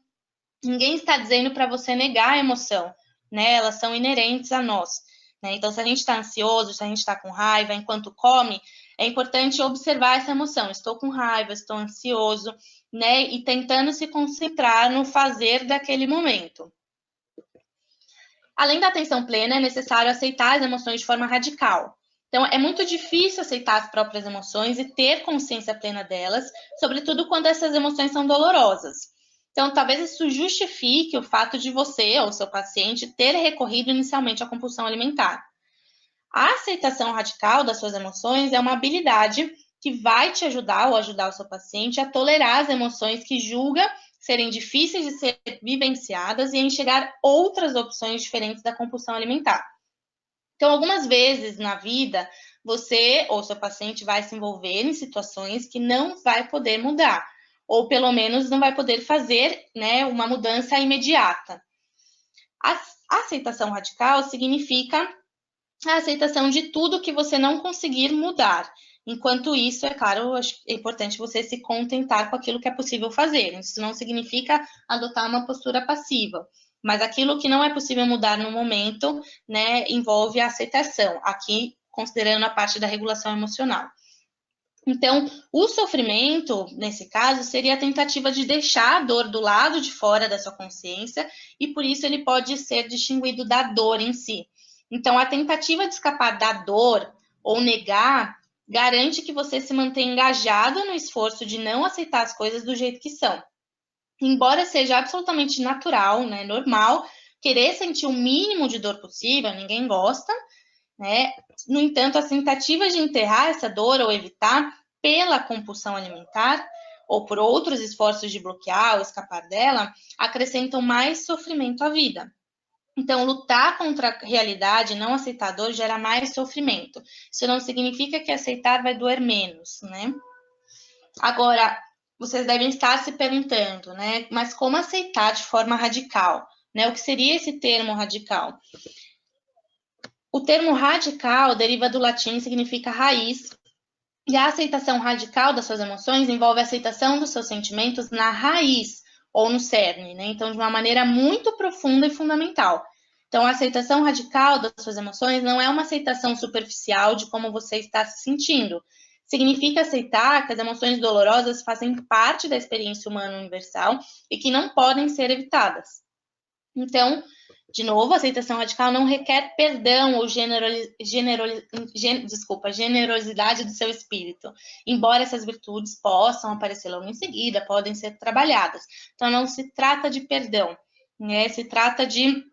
ninguém está dizendo para você negar a emoção, né? Elas são inerentes a nós, né? Então, se a gente está ansioso, se a gente está com raiva, enquanto come, é importante observar essa emoção. Estou com raiva, estou ansioso, né? E tentando se concentrar no fazer daquele momento. Além da atenção plena, é necessário aceitar as emoções de forma radical. Então, é muito difícil aceitar as próprias emoções e ter consciência plena delas, sobretudo quando essas emoções são dolorosas. Então, talvez isso justifique o fato de você ou seu paciente ter recorrido inicialmente à compulsão alimentar. A aceitação radical das suas emoções é uma habilidade que vai te ajudar ou ajudar o seu paciente a tolerar as emoções que julga serem difíceis de ser vivenciadas e a enxergar outras opções diferentes da compulsão alimentar. Então, algumas vezes na vida, você ou seu paciente vai se envolver em situações que não vai poder mudar, ou pelo menos não vai poder fazer, né, uma mudança imediata. A aceitação radical significa a aceitação de tudo que você não conseguir mudar. Enquanto isso, é claro, é importante você se contentar com aquilo que é possível fazer. Isso não significa adotar uma postura passiva, mas aquilo que não é possível mudar no momento, né, envolve a aceitação, aqui considerando a parte da regulação emocional. Então, o sofrimento, nesse caso, seria a tentativa de deixar a dor do lado de fora da sua consciência, e por isso ele pode ser distinguido da dor em si. Então, a tentativa de escapar da dor ou negar garante que você se mantenha engajado no esforço de não aceitar as coisas do jeito que são. Embora seja absolutamente natural, né, normal, querer sentir o mínimo de dor possível, ninguém gosta, né? No entanto, as tentativas de enterrar essa dor ou evitar pela compulsão alimentar ou por outros esforços de bloquear ou escapar dela, acrescentam mais sofrimento à vida. Então, lutar contra a realidade, não aceitar a dor, gera mais sofrimento. Isso não significa que aceitar vai doer menos, né? Agora, vocês devem estar se perguntando, né? Mas como aceitar de forma radical? Né? O que seria esse termo radical? O termo radical deriva do latim e significa raiz. E a aceitação radical das suas emoções envolve a aceitação dos seus sentimentos na raiz ou no cerne, né? Então, de uma maneira muito profunda e fundamental. Então, a aceitação radical das suas emoções não é uma aceitação superficial de como você está se sentindo. Significa aceitar que as emoções dolorosas fazem parte da experiência humana universal e que não podem ser evitadas. Então, De novo, a aceitação radical não requer perdão ou generosidade do seu espírito, embora essas virtudes possam aparecer logo em seguida, podem ser trabalhadas. Então, não se trata de perdão, né? Se trata de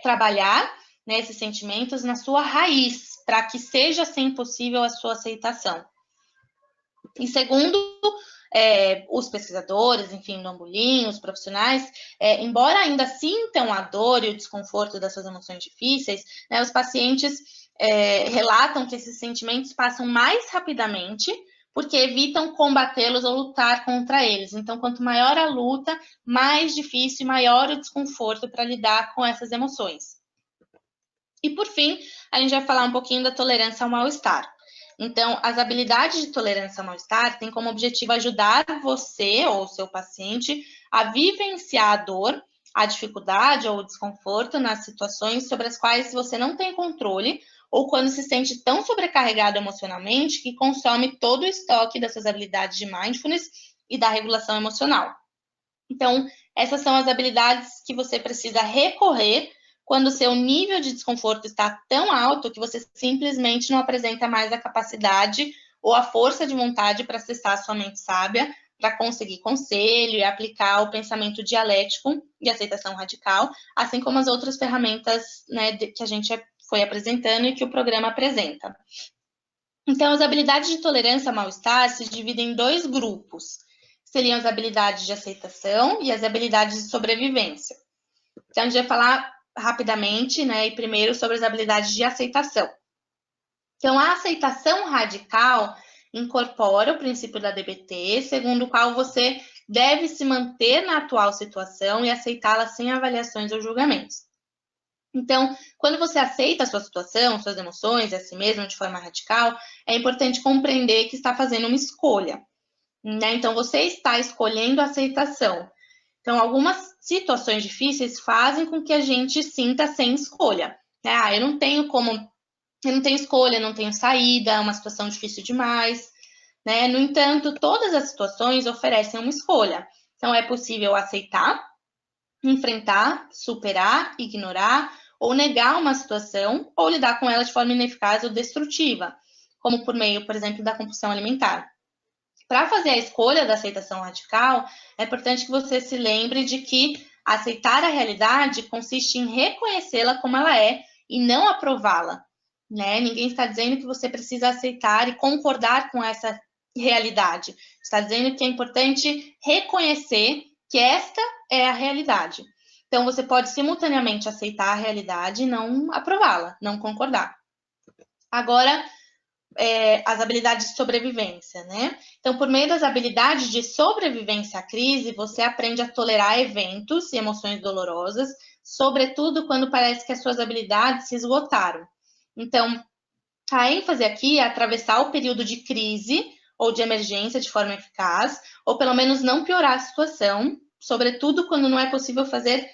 trabalhar, né, esses sentimentos na sua raiz, para que seja, assim, possível a sua aceitação. E segundo os pesquisadores, enfim, no Ambulim, os profissionais, embora ainda sintam a dor e o desconforto das suas emoções difíceis, né, os pacientes relatam que esses sentimentos passam mais rapidamente porque evitam combatê-los ou lutar contra eles. Então, quanto maior a luta, mais difícil e maior o desconforto para lidar com essas emoções. E, por fim, a gente vai falar um pouquinho da tolerância ao mal-estar. Então, as habilidades de tolerância ao mal-estar têm como objetivo ajudar você ou o seu paciente a vivenciar a dor, a dificuldade ou o desconforto nas situações sobre as quais você não tem controle ou quando se sente tão sobrecarregado emocionalmente que consome todo o estoque das suas habilidades de mindfulness e da regulação emocional. Então, essas são as habilidades que você precisa recorrer quando o seu nível de desconforto está tão alto que você simplesmente não apresenta mais a capacidade ou a força de vontade para acessar a sua mente sábia, para conseguir conselho e aplicar o pensamento dialético e aceitação radical, assim como as outras ferramentas, né, que a gente foi apresentando e que o programa apresenta. Então, as habilidades de tolerância ao mal-estar se dividem em 2 grupos. Seriam as habilidades de aceitação e as habilidades de sobrevivência. Então, a gente vai falar rapidamente, né, e primeiro sobre as habilidades de aceitação. Então, a aceitação radical incorpora o princípio da DBT, segundo o qual você deve se manter na atual situação e aceitá-la sem avaliações ou julgamentos. Então, quando você aceita a sua situação, suas emoções e a si mesmo de forma radical, é importante compreender que está fazendo uma escolha, né? Então, você está escolhendo a aceitação. Então, algumas situações difíceis fazem com que a gente sinta sem escolha. Né? Eu não tenho escolha, não tenho saída, é uma situação difícil demais. Né? No entanto, todas as situações oferecem uma escolha. Então, é possível aceitar, enfrentar, superar, ignorar ou negar uma situação ou lidar com ela de forma ineficaz ou destrutiva, como por meio, por exemplo, da compulsão alimentar. Para fazer a escolha da aceitação radical, é importante que você se lembre de que aceitar a realidade consiste em reconhecê-la como ela é e não aprová-la. Né? Ninguém está dizendo que você precisa aceitar e concordar com essa realidade. Está dizendo que é importante reconhecer que esta é a realidade. Então, você pode simultaneamente aceitar a realidade e não aprová-la, não concordar. Agora, as habilidades de sobrevivência, né? Então, por meio das habilidades de sobrevivência à crise, você aprende a tolerar eventos e emoções dolorosas, sobretudo quando parece que as suas habilidades se esgotaram. Então, a ênfase aqui é atravessar o período de crise ou de emergência de forma eficaz, ou pelo menos não piorar a situação, sobretudo quando não é possível fazer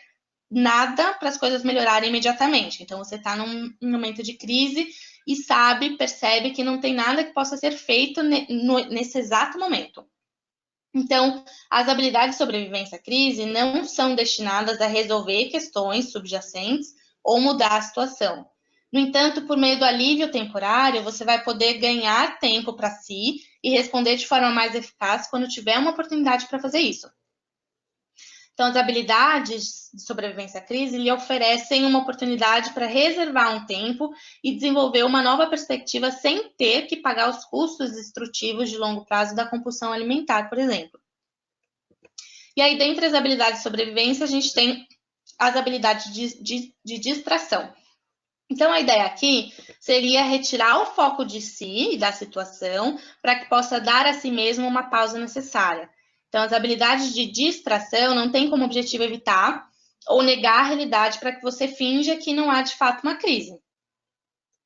nada para as coisas melhorarem imediatamente. Então, você está num momento de crise e percebe que não tem nada que possa ser feito nesse exato momento. Então, as habilidades de sobrevivência à crise não são destinadas a resolver questões subjacentes ou mudar a situação. No entanto, por meio do alívio temporário, você vai poder ganhar tempo para si e responder de forma mais eficaz quando tiver uma oportunidade para fazer isso. Então, as habilidades de sobrevivência à crise lhe oferecem uma oportunidade para reservar um tempo e desenvolver uma nova perspectiva sem ter que pagar os custos destrutivos de longo prazo da compulsão alimentar, por exemplo. E aí, dentre as habilidades de sobrevivência, a gente tem as habilidades de distração. Então, a ideia aqui seria retirar o foco de si e da situação para que possa dar a si mesmo uma pausa necessária. Então, as habilidades de distração não têm como objetivo evitar ou negar a realidade para que você finja que não há de fato uma crise.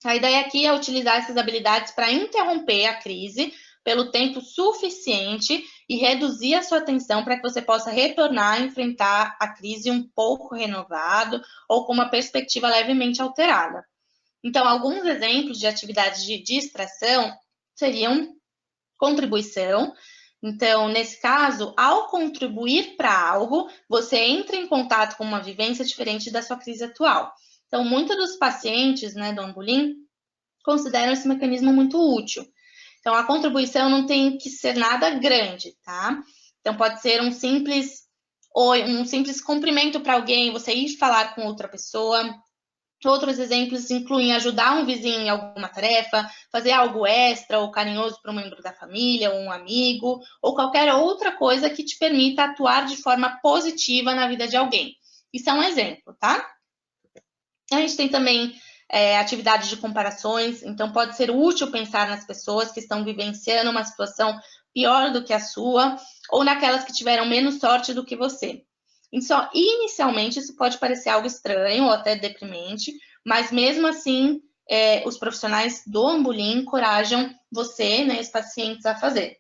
A ideia aqui é utilizar essas habilidades para interromper a crise pelo tempo suficiente e reduzir a sua atenção para que você possa retornar a enfrentar a crise um pouco renovado ou com uma perspectiva levemente alterada. Então, alguns exemplos de atividades de distração seriam contribuição, Então, nesse caso, ao contribuir para algo, você entra em contato com uma vivência diferente da sua crise atual. Então, muitos dos pacientes, né, do Ambulim consideram esse mecanismo muito útil. Então, a contribuição não tem que ser nada grande, tá? Então, pode ser um simples cumprimento para alguém, você ir falar com outra pessoa. Outros exemplos incluem ajudar um vizinho em alguma tarefa, fazer algo extra ou carinhoso para um membro da família, ou um amigo, ou qualquer outra coisa que te permita atuar de forma positiva na vida de alguém. Isso é um exemplo, tá? A gente tem também atividades de comparações, então pode ser útil pensar nas pessoas que estão vivenciando uma situação pior do que a sua, ou naquelas que tiveram menos sorte do que você. Então, inicialmente, isso pode parecer algo estranho ou até deprimente, mas mesmo assim, os profissionais do Ambulim encorajam você, né, os pacientes, a fazer.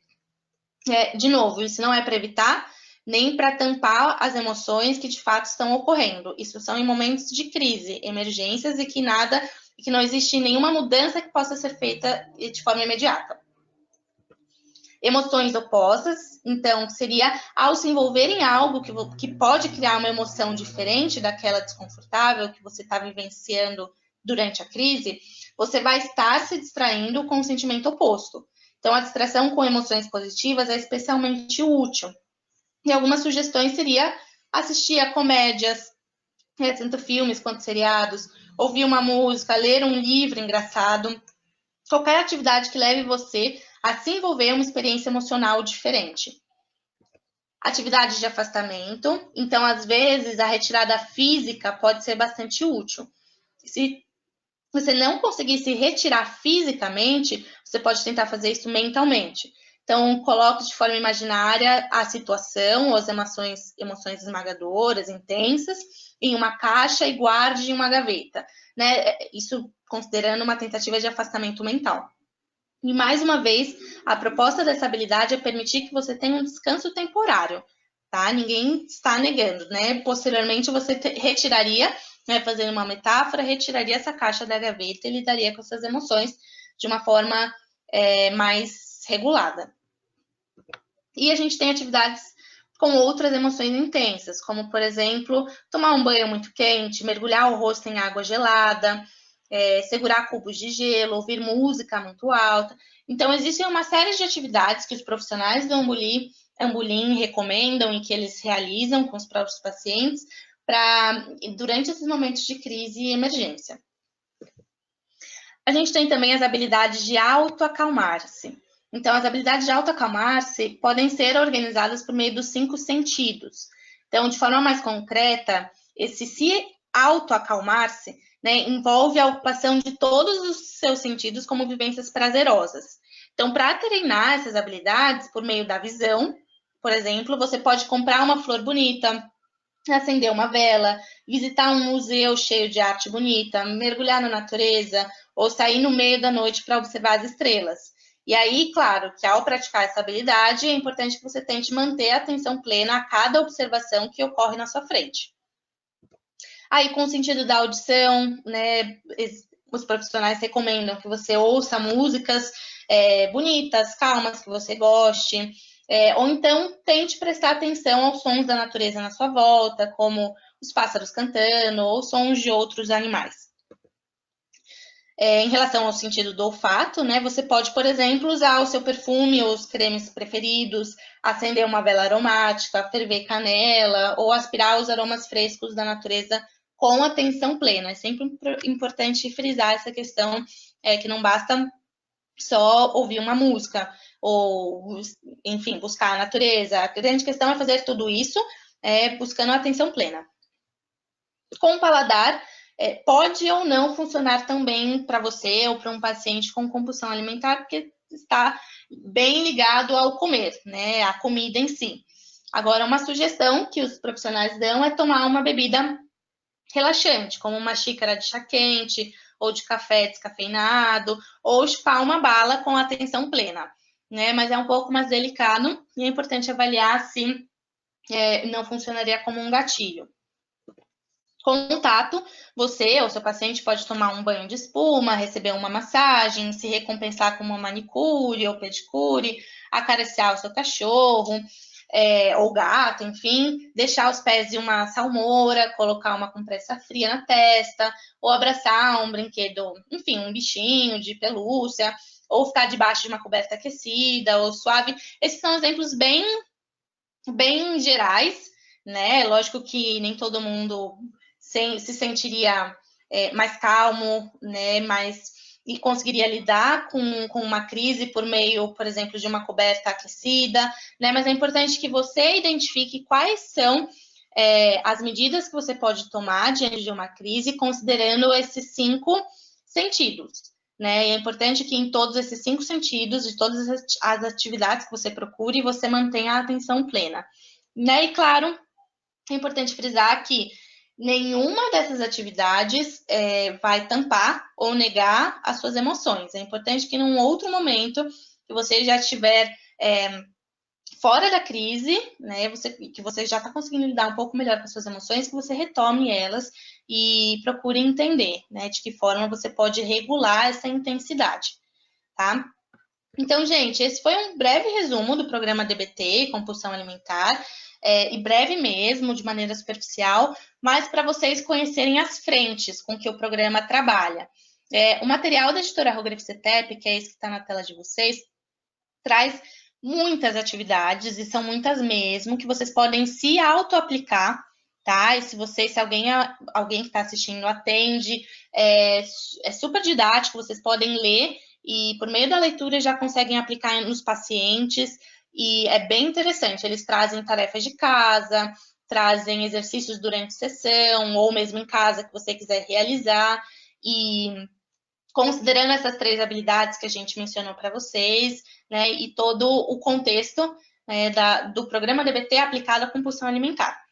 De novo, isso não é para evitar, nem para tampar as emoções que de fato estão ocorrendo. Isso são em momentos de crise, emergências e que não existe nenhuma mudança que possa ser feita de forma imediata. Emoções opostas, então, seria ao se envolver em algo que pode criar uma emoção diferente daquela desconfortável que você está vivenciando durante a crise, você vai estar se distraindo com o sentimento oposto. Então, a distração com emoções positivas é especialmente útil. E algumas sugestões seria assistir a comédias, tanto filmes quanto seriados, ouvir uma música, ler um livro engraçado, qualquer atividade que leve você a se envolver em uma experiência emocional diferente. Atividades de afastamento, então, às vezes, a retirada física pode ser bastante útil. Se você não conseguir se retirar fisicamente, você pode tentar fazer isso mentalmente. Então, coloque de forma imaginária a situação ou as emoções esmagadoras, intensas, em uma caixa e guarde em uma gaveta, né? Isso considerando uma tentativa de afastamento mental. E, mais uma vez, a proposta dessa habilidade é permitir que você tenha um descanso temporário, tá? Ninguém está negando, né? Posteriormente, você retiraria, né, fazendo uma metáfora, retiraria essa caixa da gaveta e lidaria com essas emoções de uma forma mais regulada. E a gente tem atividades com outras emoções intensas, como, por exemplo, tomar um banho muito quente, mergulhar o rosto em água gelada, segurar cubos de gelo, ouvir música muito alta. Então, existem uma série de atividades que os profissionais do Ambulim recomendam e que eles realizam com os próprios pacientes durante esses momentos de crise e emergência. A gente tem também as habilidades de autoacalmar-se. Então, as habilidades de autoacalmar-se podem ser organizadas por meio dos 5 sentidos. Então, de forma mais concreta, esse se autoacalmar-se, né, envolve a ocupação de todos os seus sentidos como vivências prazerosas. Então, para treinar essas habilidades por meio da visão, por exemplo, você pode comprar uma flor bonita, acender uma vela, visitar um museu cheio de arte bonita, mergulhar na natureza ou sair no meio da noite para observar as estrelas. E aí, claro, que ao praticar essa habilidade, é importante que você tente manter a atenção plena a cada observação que ocorre na sua frente. Aí, com o sentido da audição, né, os profissionais recomendam que você ouça músicas bonitas, calmas, que você goste, ou então tente prestar atenção aos sons da natureza na sua volta, como os pássaros cantando ou sons de outros animais. Em relação ao sentido do olfato, né, você pode, por exemplo, usar o seu perfume ou os cremes preferidos, acender uma vela aromática, ferver canela ou aspirar os aromas frescos da natureza com atenção plena. É sempre importante frisar essa questão, que não basta só ouvir uma música ou, enfim, buscar a natureza. A grande questão é fazer tudo isso buscando a atenção plena. Com o paladar, pode ou não funcionar tão bem para você ou para um paciente com compulsão alimentar, porque está bem ligado ao comer, né, a comida em si. Agora, uma sugestão que os profissionais dão é tomar uma bebida relaxante, como uma xícara de chá quente ou de café descafeinado, ou chupar uma bala com atenção plena, né? Mas é um pouco mais delicado e é importante avaliar se não funcionaria como um gatilho. Contato, você ou seu paciente pode tomar um banho de espuma, receber uma massagem, se recompensar com uma manicure ou pedicure, acariciar o seu cachorro, ou gato, enfim, deixar os pés em uma salmoura, colocar uma compressa fria na testa, ou abraçar um brinquedo, enfim, um bichinho de pelúcia, ou ficar debaixo de uma coberta aquecida ou suave. Esses são exemplos bem, bem gerais, né? Lógico que nem todo mundo se sentiria mais calmo, né? E conseguiria lidar com uma crise por meio, por exemplo, de uma coberta aquecida, né? Mas é importante que você identifique quais são as medidas que você pode tomar diante de uma crise, considerando esses 5 sentidos, né? E é importante que em todos esses 5 sentidos, de todas as atividades que você procure, você mantenha a atenção plena, né? E claro, é importante frisar que nenhuma dessas atividades vai tampar ou negar as suas emoções. É importante que num outro momento que você já estiver fora da crise, né, que você já está conseguindo lidar um pouco melhor com as suas emoções, que você retome elas e procure entender, né, de que forma você pode regular essa intensidade, tá? Então, gente, esse foi um breve resumo do programa DBT, Compulsão Alimentar, e breve mesmo, de maneira superficial, mas para vocês conhecerem as frentes com que o programa trabalha. O material da editora Rogrif Cetep, que é esse que está na tela de vocês, traz muitas atividades, e são muitas mesmo, que vocês podem se auto-aplicar, tá? E se alguém que está assistindo atende, é super didático, vocês podem ler e por meio da leitura já conseguem aplicar nos pacientes, e é bem interessante. Eles trazem tarefas de casa, trazem exercícios durante sessão, ou mesmo em casa que você quiser realizar, e considerando essas 3 habilidades que a gente mencionou para vocês, né, e todo o contexto, né, do programa DBT aplicado à compulsão alimentar.